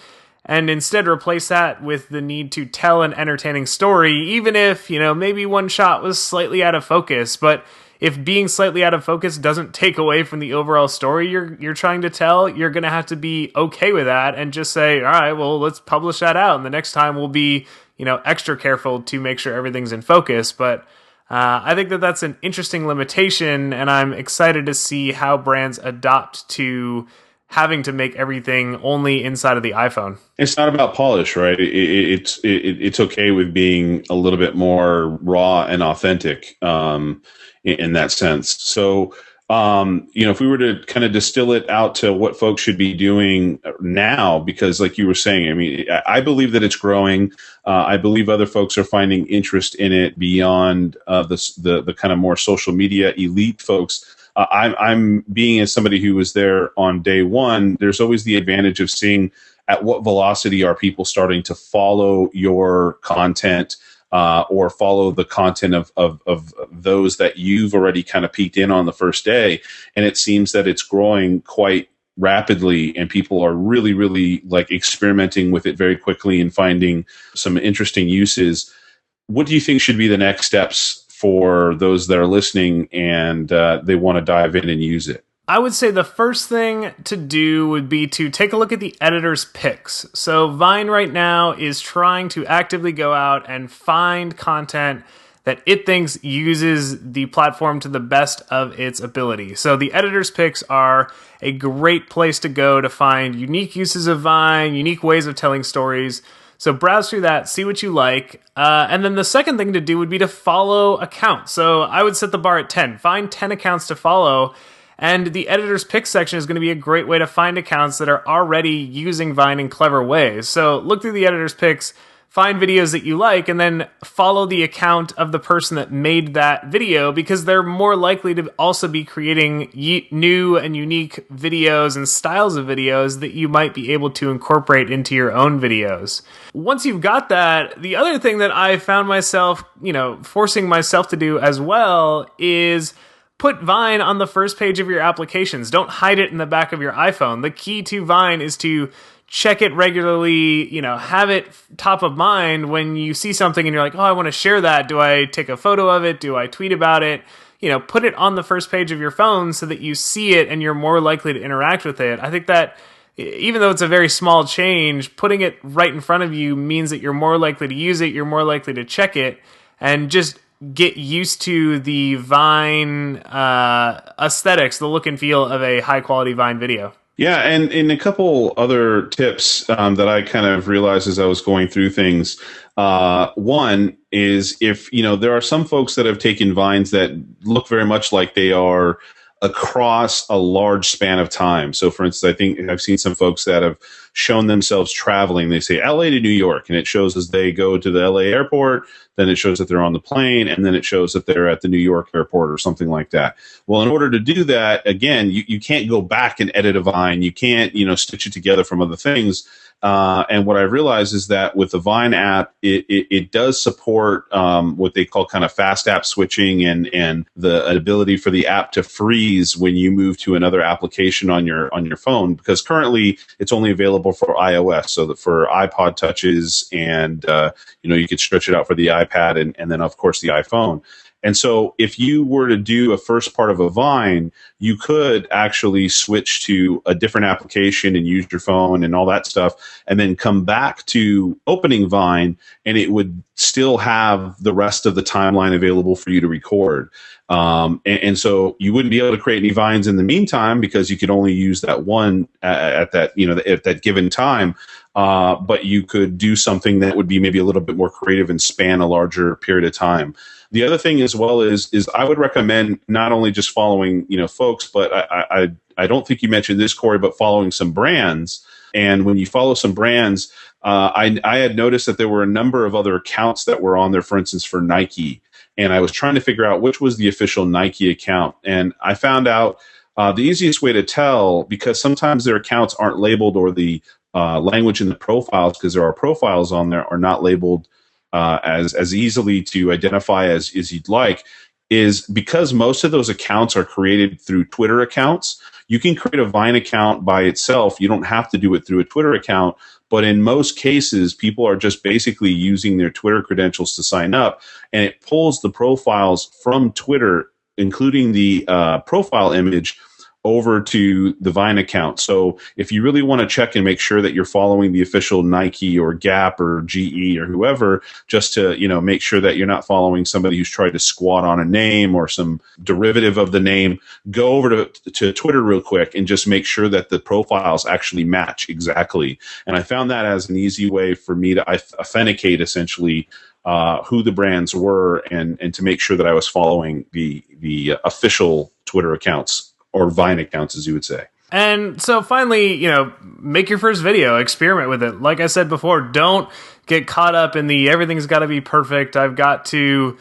and instead replace that with the need to tell an entertaining story, even if, maybe one shot was slightly out of focus. But if being slightly out of focus doesn't take away from the overall story you're trying to tell, you're going to have to be okay with that and just say, all right, well, let's publish that out. And the next time we'll be, extra careful to make sure everything's in focus. But I think that that's an interesting limitation, and I'm excited to see how brands adopt to having to make everything only inside of the iPhone. It's not about polish, right? It's okay with being a little bit more raw and authentic in that sense. So, if we were to kind of distill it out to what folks should be doing now, because like you were saying, I mean, I believe that it's growing. I believe other folks are finding interest in it beyond the kind of more social media elite folks. I'm being as somebody who was there on day one, there's always the advantage of seeing at what velocity are people starting to follow your content, or follow the content of those that you've already kind of peeked in on the first day. And it seems that it's growing quite rapidly, and people are really, really like experimenting with it very quickly and finding some interesting uses. What do you think should be the next steps for those that are listening and they want to dive in and use it? I would say the first thing to do would be to take a look at the editor's picks. So Vine right now is trying to actively go out and find content that it thinks uses the platform to the best of its ability. So the editor's picks are a great place to go to find unique uses of Vine, unique ways of telling stories. So browse through that, see what you like. And then the second thing to do would be to follow accounts. So I would set the bar at 10. Find 10 accounts to follow. And the editor's pick section is going to be a great way to find accounts that are already using Vine in clever ways. So look through the editor's picks, find videos that you like, and then follow the account of the person that made that video, because they're more likely to also be creating new and unique videos and styles of videos that you might be able to incorporate into your own videos. Once you've got that, the other thing that I found myself, forcing myself to do as well is put Vine on the first page of your applications. Don't hide it in the back of your iPhone. The key to Vine is to check it regularly, have it top of mind when you see something and you're like, oh, I want to share that. Do I take a photo of it? Do I tweet about it? Put it on the first page of your phone so that you see it and you're more likely to interact with it. I think that even though it's a very small change, putting it right in front of you means that you're more likely to use it, you're more likely to check it, and just get used to the Vine aesthetics, the look and feel of a high-quality Vine video. Yeah, and in a couple other tips that I kind of realized as I was going through things. One is if, there are some folks that have taken Vines that look very much like they are across a large span of time. So, for instance, I think I've seen some folks that have shown themselves traveling. They say LA to New York, and it shows as they go to the LA airport, then it shows that they're on the plane, and then it shows that they're at the New York airport or something like that. Well, in order to do that, again, you can't go back and edit a Vine. You can't, stitch it together from other things. And what I realized is that with the Vine app, it does support what they call kind of fast app switching and the ability for the app to freeze when you move to another application on your phone, because currently it's only available for iOS. So that for iPod touches and you could stretch it out for the iPad and then of course the iPhone. And so if you were to do a first part of a Vine, you could actually switch to a different application and use your phone and all that stuff, and then come back to opening Vine, and it would still have the rest of the timeline available for you to record. And so you wouldn't be able to create any Vines in the meantime because you could only use that one at that given time. But you could do something that would be maybe a little bit more creative and span a larger period of time. The other thing as well is I would recommend not only just following, folks, but I don't think you mentioned this, Corey, but following some brands. And when you follow some brands, I had noticed that there were a number of other accounts that were on there, for instance, for Nike. And I was trying to figure out which was the official Nike account. And I found out the easiest way to tell, because sometimes their accounts aren't labeled, or the language in the profiles, because there are profiles on there, are not labeled as easily to identify as you'd like, is because most of those accounts are created through Twitter accounts. You can create a Vine account by itself. You don't have to do it through a Twitter account. But in most cases, people are just basically using their Twitter credentials to sign up, and it pulls the profiles from Twitter, including the profile image, over to the Vine account. So if you really want to check and make sure that you're following the official Nike or Gap or GE or whoever, just to, make sure that you're not following somebody who's tried to squat on a name or some derivative of the name, go over to Twitter real quick and just make sure that the profiles actually match exactly. And I found that as an easy way for me to authenticate essentially who the brands were, and to make sure that I was following the official Twitter accounts, or Vine accounts, as you would say. And so finally, make your first video, experiment with it. Like I said before, don't get caught up in the everything's got to be perfect. I've got to,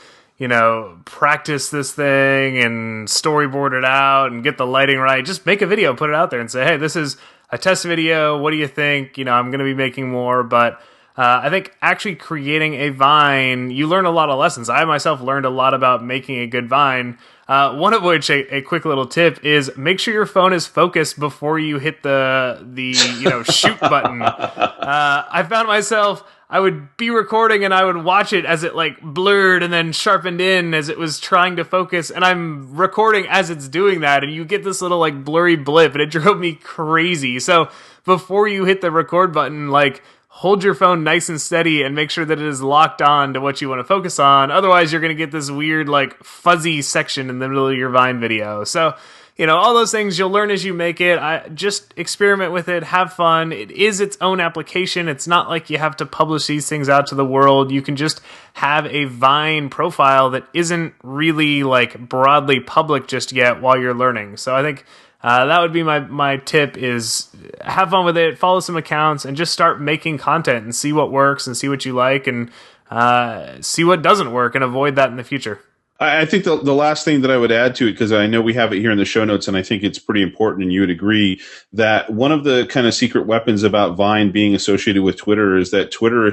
practice this thing and storyboard it out and get the lighting right. Just make a video, put it out there and say, hey, this is a test video. What do you think? I'm going to be making more, but I think actually creating a Vine, you learn a lot of lessons. I myself learned a lot about making a good Vine. One of which, a quick little tip, is make sure your phone is focused before you hit the shoot button. I found myself, I would be recording and I would watch it as it like blurred and then sharpened in as it was trying to focus, and I'm recording as it's doing that, and you get this little like blurry blip, and it drove me crazy. So before you hit the record button, like, hold your phone nice and steady and make sure that it is locked on to what you want to focus on. Otherwise, you're going to get this weird, like, fuzzy section in the middle of your Vine video. So, all those things you'll learn as you make it. Just experiment with it. Have fun. It is its own application. It's not like you have to publish these things out to the world. You can just have a Vine profile that isn't really, like, broadly public just yet while you're learning. So I think that would be my tip, is have fun with it, follow some accounts, and just start making content and see what works and see what you like, and see what doesn't work, and avoid that in the future. I think the last thing that I would add to it, because I know we have it here in the show notes, and I think it's pretty important, and you would agree, that one of the kind of secret weapons about Vine being associated with Twitter is that Twitter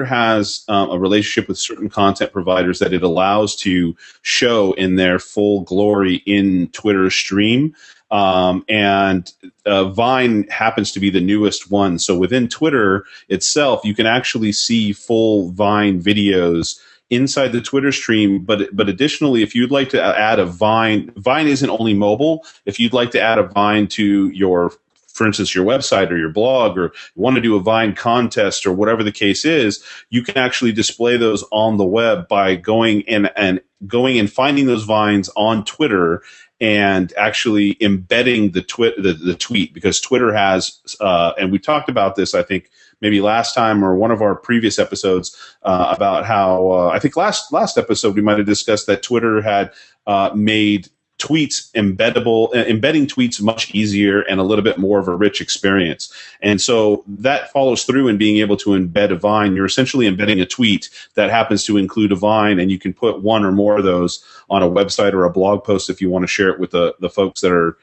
has a relationship with certain content providers that it allows to show in their full glory in Twitter's stream. And Vine happens to be the newest one. So within Twitter itself, you can actually see full Vine videos inside the Twitter stream. But additionally, if you'd like to add a Vine isn't only mobile. If you'd like to add a Vine to your, for instance, your website or your blog, or you want to do a Vine contest or whatever the case is, you can actually display those on the web by going and finding those Vines on Twitter and actually embedding the tweet, because Twitter has, and we talked about this, I think, maybe last time or one of our previous episodes, about how I think last episode we might have discussed that Twitter had made tweets embedding tweets much easier and a little bit more of a rich experience. And so that follows through in being able to embed a Vine. You're essentially embedding a tweet that happens to include a Vine, and you can put one or more of those on a website or a blog post if you want to share it with the folks that are,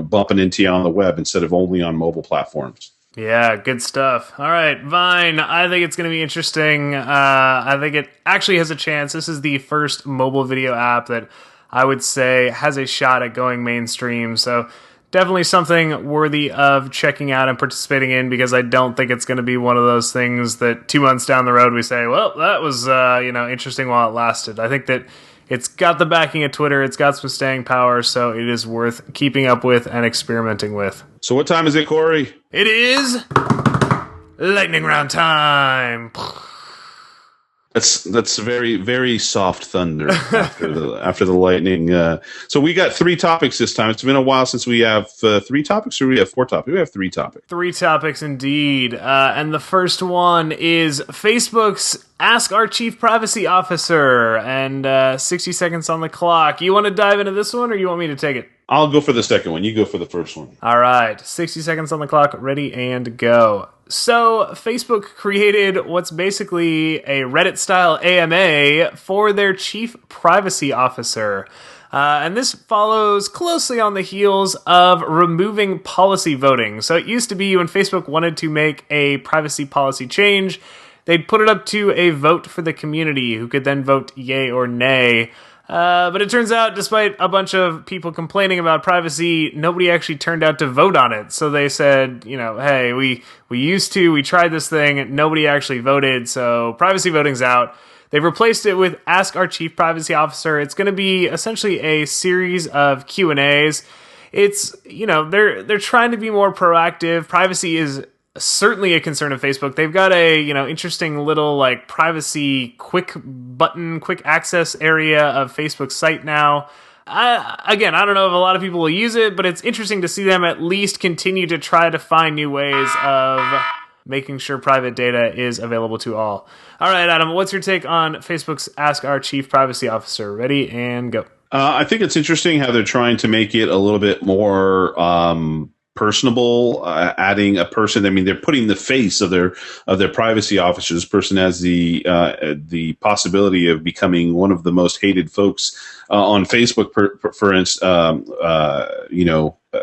bumping into you on the web instead of only on mobile platforms. Yeah, good stuff. All right, Vine. I think it's going to be interesting. I think it actually has a chance. This is the first mobile video app that I would say has a shot at going mainstream. So definitely something worthy of checking out and participating in, because I don't think it's going to be one of those things that 2 months down the road we say, well, that was interesting while it lasted. I think that it's got the backing of Twitter. It's got some staying power, so it is worth keeping up with and experimenting with. So what time is it, Corey? It is lightning round time. That's very, very soft thunder after the lightning. So we got 3 topics this time. It's been a while since we have 3 topics, or we have 4 topics. We have 3 topics. 3 topics indeed. And the first one is Facebook's Ask Our Chief Privacy Officer, and 60 seconds on the clock. You want to dive into this one, or you want me to take it? I'll go for the second one. You go for the first one. All right. 60 seconds on the clock. Ready and go. So, Facebook created what's basically a Reddit-style AMA for their Chief Privacy Officer. And this follows closely on the heels of removing policy voting. So it used to be when Facebook wanted to make a privacy policy change, they'd put it up to a vote for the community, who could then vote yay or nay. But it turns out, despite a bunch of people complaining about privacy, nobody actually turned out to vote on it. So they said, hey, we tried this thing, nobody actually voted, so privacy voting's out. They've replaced it with Ask Our Chief Privacy Officer. It's going to be essentially a series of Q&As. It's, they're trying to be more proactive. Privacy is certainly a concern of Facebook. They've got a, interesting little like privacy quick access area of Facebook's site now. I don't know if a lot of people will use it, but it's interesting to see them at least continue to try to find new ways of making sure private data is available to all. All right, Adam, what's your take on Facebook's Ask Our Chief Privacy Officer? Ready and go. I think it's interesting how they're trying to make it a little bit more personable, adding a person. I mean, they're putting the face of their privacy officer. This person has the possibility of becoming one of the most hated folks on Facebook, for instance,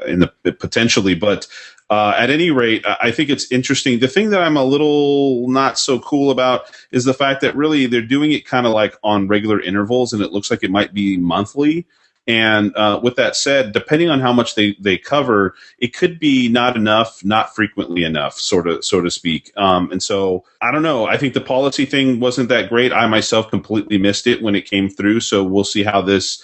in the potentially. But at any rate, I think it's interesting. The thing that I'm a little not so cool about is the fact that really they're doing it kind of like on regular intervals, and it looks like it might be monthly. And with that said, depending on how much they cover, it could be not enough, not frequently enough, so to speak. And so I don't know. I think the policy thing wasn't that great. I myself completely missed it when it came through. So we'll see how this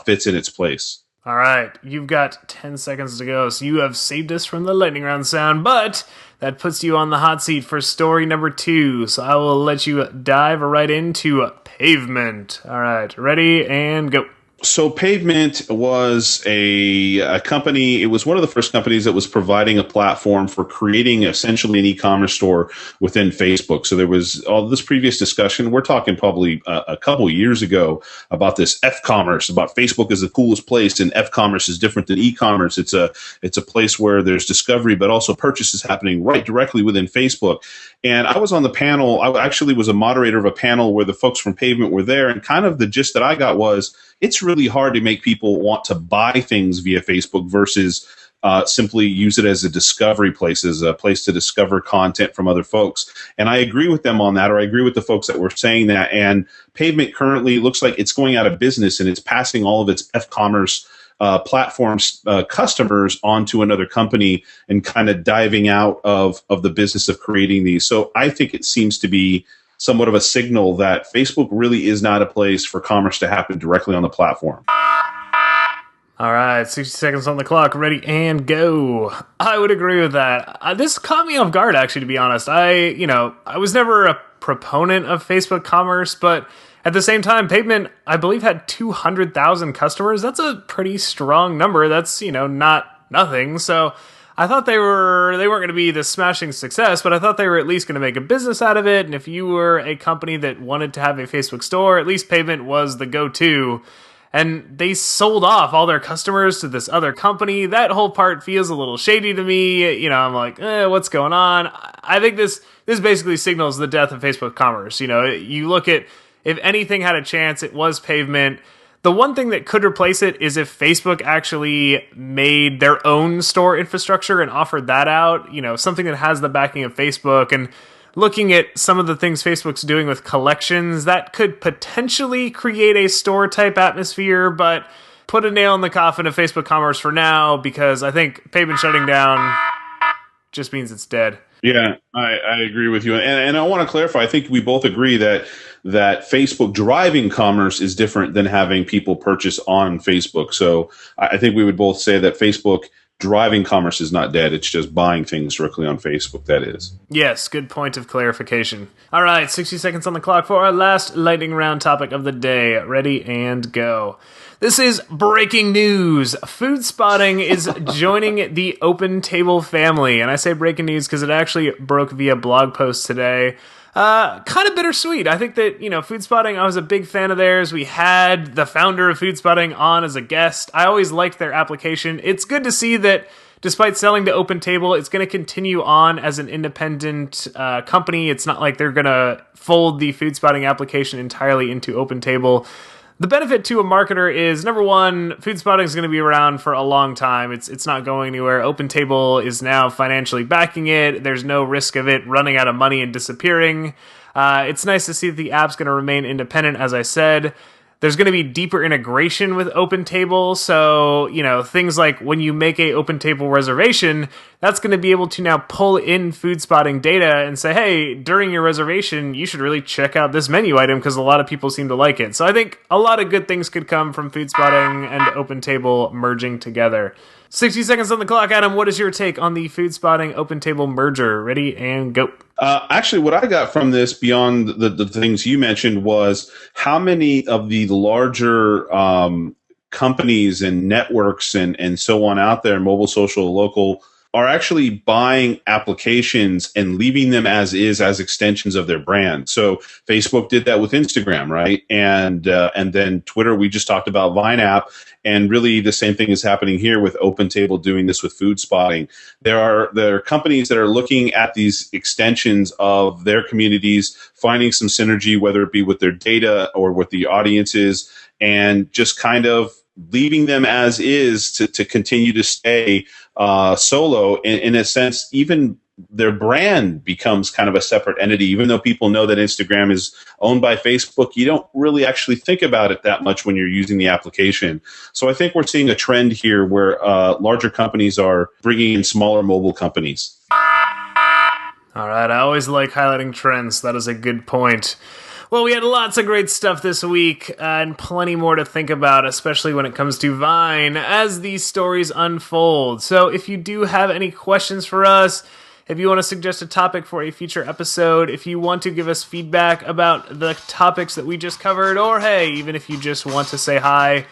fits in its place. All right, you've got 10 seconds to go, so you have saved us from the lightning round sound, but that puts you on the hot seat for story number 2, so I will let you dive right into Pavement. All right, ready and go. So Pavement was a company. It was one of the first companies that was providing a platform for creating essentially an e-commerce store within Facebook. So there was all this previous discussion. We're talking probably a couple years ago about this F-commerce, about Facebook is the coolest place, and F-commerce is different than e-commerce. It's a place where there's discovery, but also purchases happening right directly within Facebook. And I was on the panel. I actually was a moderator of a panel where the folks from Pavement were there, and kind of the gist that I got was, it's really hard to make people want to buy things via Facebook versus simply use it as a discovery place, as a place to discover content from other folks. And I agree with them on that, or I agree with the folks that were saying that. And Pavement currently looks like it's going out of business, and it's passing all of its F-commerce platforms customers onto another company and kind of diving out of the business of creating these. So I think it seems to be somewhat of a signal that Facebook really is not a place for commerce to happen directly on the platform. All right, 60 seconds on the clock, ready and go. I would agree with that. This caught me off guard, actually, to be honest. I was never a proponent of Facebook commerce, but at the same time, Pavement, I believe, had 200,000 customers. That's a pretty strong number. That's, not nothing. So I thought they weren't going to be the smashing success, but I thought they were at least going to make a business out of it. And if you were a company that wanted to have a Facebook store, at least Pavement was the go-to. And they sold off all their customers to this other company. That whole part feels a little shady to me. I'm like, what's going on? I think this basically signals the death of Facebook commerce. You look at, if anything had a chance, it was Pavement. The one thing that could replace it is if Facebook actually made their own store infrastructure and offered that out, something that has the backing of Facebook. And looking at some of the things Facebook's doing with collections, that could potentially create a store-type atmosphere, but put a nail in the coffin of Facebook commerce for now, because I think Pavement shutting down just means it's dead. Yeah, I agree with you. And I want to clarify, I think we both agree that Facebook driving commerce is different than having people purchase on Facebook. So I think we would both say that Facebook driving commerce is not dead. It's just buying things directly on Facebook, that is. Yes, good point of clarification. All right, 60 seconds on the clock for our last lightning round topic of the day. Ready and go. This is breaking news. Foodspotting is joining the Opentable family. And I say breaking news because it actually broke via blog post today. Kind of bittersweet. I think that, Foodspotting, I was a big fan of theirs. We had the founder of Foodspotting on as a guest. I always liked their application. It's good to see that despite selling to Opentable, it's going to continue on as an independent company. It's not like they're going to fold the Foodspotting application entirely into Opentable. The benefit to a marketer is, number one, Foodspotting is going to be around for a long time. It's not going anywhere. Opentable is now financially backing it. There's no risk of it running out of money and disappearing. It's nice to see that the app's going to remain independent, as I said. There's going to be deeper integration with Opentable, so, things like when you make a Opentable reservation, that's going to be able to now pull in Foodspotting data and say, hey, during your reservation, you should really check out this menu item because a lot of people seem to like it. So I think a lot of good things could come from Foodspotting and Opentable merging together. 60 seconds on the clock, Adam. What is your take on the Foodspotting Opentable merger? Ready and go. Actually, what I got from this, beyond the things you mentioned, was how many of the larger companies and networks and so on out there, mobile, social, local, are actually buying applications and leaving them as is, as extensions of their brand. So Facebook did that with Instagram, right? And then Twitter, we just talked about Vine app. And really the same thing is happening here with Opentable doing this with Foodspotting. There are companies that are looking at these extensions of their communities, finding some synergy, whether it be with their data or with the audiences, and just kind of leaving them as is to continue to stay solo. In a sense, even their brand becomes kind of a separate entity. Even though people know that Instagram is owned by Facebook, you don't really actually think about it that much when you're using the application. So I think we're seeing a trend here where larger companies are bringing in smaller mobile companies. All right, I always like highlighting trends. That is a good point. Well, we had lots of great stuff this week and plenty more to think about, especially when it comes to Vine as these stories unfold. So if you do have any questions for us, if you want to suggest a topic for a future episode, if you want to give us feedback about the topics that we just covered, or hey, even if you just want to say hi,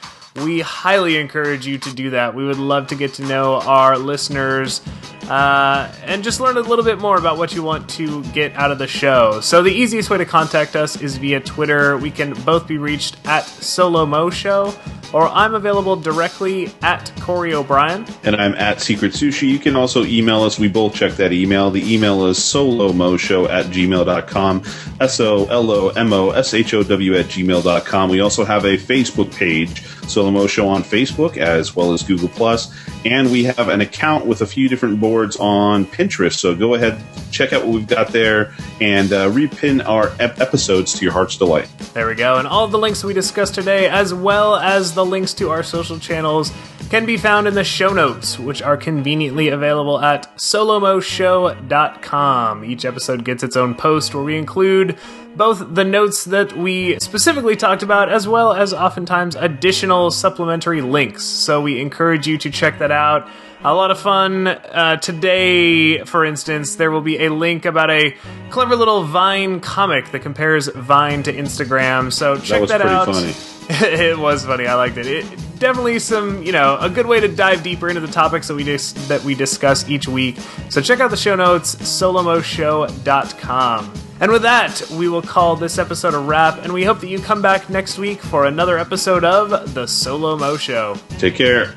we highly encourage you to do that. We would love to get to know our listeners and just learn a little bit more about what you want to get out of the show. So the easiest way to contact us is via Twitter. We can both be reached at SoLoMo Show, or I'm available directly at Corey O'Brien. And I'm at Secret Sushi. You can also email us. We both check that email. The email is solomoshow@gmail.com, SoLoMoshow@gmail.com. We also have a Facebook page, SoLoMo Show on Facebook, as well as Google+. And we have an account with a few different boards on Pinterest. So go ahead, check out what we've got there, and repin our episodes to your heart's delight. There we go. And all of the links we discussed today, as well as the links to our social channels, can be found in the show notes, which are conveniently available at solomoshow.com. Each episode gets its own post where we include both the notes that we specifically talked about, as well as oftentimes additional supplementary links. So we encourage you to check that out. A lot of fun. Today, for instance, there will be a link about a clever little Vine comic that compares Vine to Instagram. So check that out. That was pretty funny. It was funny. I liked it. Definitely some, a good way to dive deeper into the topics that we discuss each week. So check out the show notes, solomoshow.com. And with that, we will call this episode a wrap, and we hope that you come back next week for another episode of The SoLoMo Show. Take care.